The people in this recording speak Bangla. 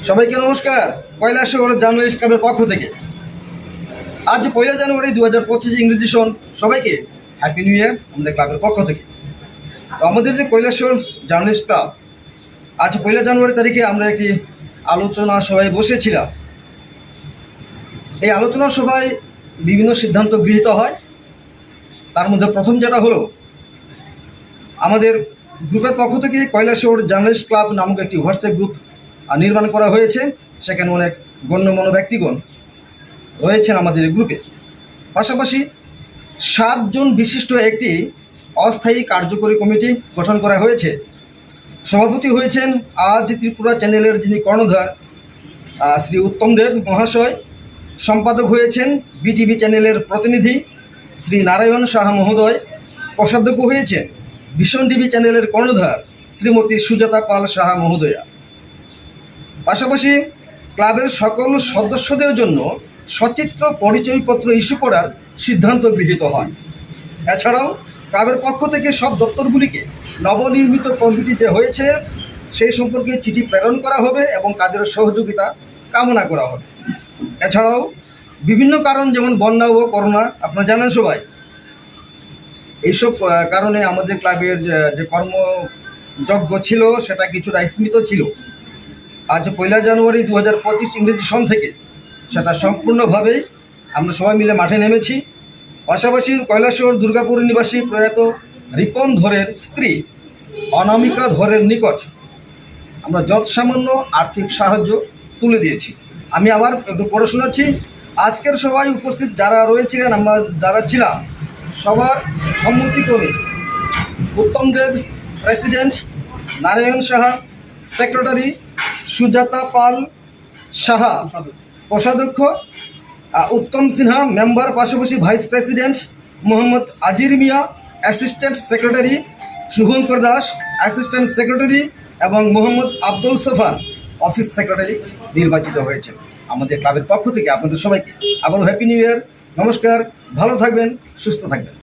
সবাইকে নমস্কার। কৈলাসহর জার্নালিস্ট ক্লাবের পক্ষ থেকে আজ 1 জানুয়ারি 2025 ইংরেজি সন সবাইকে হ্যাপি নিউ ইয়ার আমাদের ক্লাবের পক্ষ থেকে। তো আমাদের যে কৈলাসহর জার্নালিস্ট ক্লাব আজ 1 জানুয়ারি তারিখে আমরা একটি আলোচনা সভায় বসেছিলাম। এই আলোচনা সভায় বিভিন্ন সিদ্ধান্ত গৃহীত হয়। তার মধ্যে প্রথম যেটা হলো, আমাদের গ্রুপের পক্ষ থেকে কৈলাসহর জার্নালিস্ট ক্লাব নামক একটি হোয়াটসঅ্যাপ গ্রুপ নির্মাণ করা হয়েছে। সেখানে অনেক গণ্যমান্য ব্যক্তিগণ রয়েছেন আমাদের এই গ্রুপে। পাশাপাশি 7 জন বিশিষ্ট একটি অস্থায়ী কার্যকরী কমিটি গঠন করা হয়েছে। সভাপতি হয়েছেন আজ ত্রিপুরা চ্যানেলের যিনি কর্ণধার শ্রী উত্তম দেব মহাশয়। সম্পাদক হয়েছেন বিটিভি চ্যানেলের প্রতিনিধি শ্রী নারায়ণ সাহা মহোদয়। কোষাধ্যক্ষ হয়েছেন ভিশন টিভি চ্যানেলের কর্ণধার শ্রীমতী সুজাতা পাল সাহা মহোদয়া। পাশাপাশি ক্লাবের সকল সদস্যদের জন্য সচিত্র পরিচয়পত্র ইস্যু করার সিদ্ধান্ত গৃহীত হয়। এছাড়াও ক্লাবের পক্ষ থেকে সব দপ্তরগুলিকে নবনির্মিত কমিটি যে হয়েছে সেই সম্পর্কে চিঠি প্রেরণ করা হবে এবং তাদের সহযোগিতা কামনা করা হবে। এছাড়াও বিভিন্ন কারণ, যেমন বন্যা ও করোনা, আপনারা জানেন সবাই, এইসব কারণে আমাদের ক্লাবের যে কর্মযজ্ঞ ছিল সেটা কিছুটা স্মৃত ছিল। আজ 1 জানুয়ারি 2025 ইংরেজি সন থেকে সেটা সম্পূর্ণভাবেই আমরা সবাই মিলে মাঠে নেমেছি। পাশাপাশি কৈলাসহর দুর্গাপুর নিবাসী প্রয়াত রিপন ধরের স্ত্রী অনামিকা ধরের নিকট আমরা যৎসামান্য আর্থিক সাহায্য তুলে দিয়েছি। আমি আবার একটু পড়ে শোনাচ্ছি। আজকের সভায় উপস্থিত যারা রয়েছিলেন, আমরা যারা ছিলাম, সবার সম্মতিক্রমে উত্তম দেব প্রেসিডেন্ট, নারায়ণ সাহা সেক্রেটারি, সুজাতা পাল সাহা কোষাধ্যক্ষ, উত্তম সিনহা মেম্বার, পাশাপাশি vice president Mohammad Azir Mia assistant secretary, Shubhankar Das assistant secretary এবং মোহাম্মদ আব্দুল সোফান অফিস সেক্রেটারি নির্বাচিত হয়েছে। আমাদের ক্লাবের পক্ষ থেকে আপনাদের সবাইকে আবারও হ্যাপি নিউ ইয়ার। নমস্কার, ভালো থাকবেন, সুস্থ থাকবেন।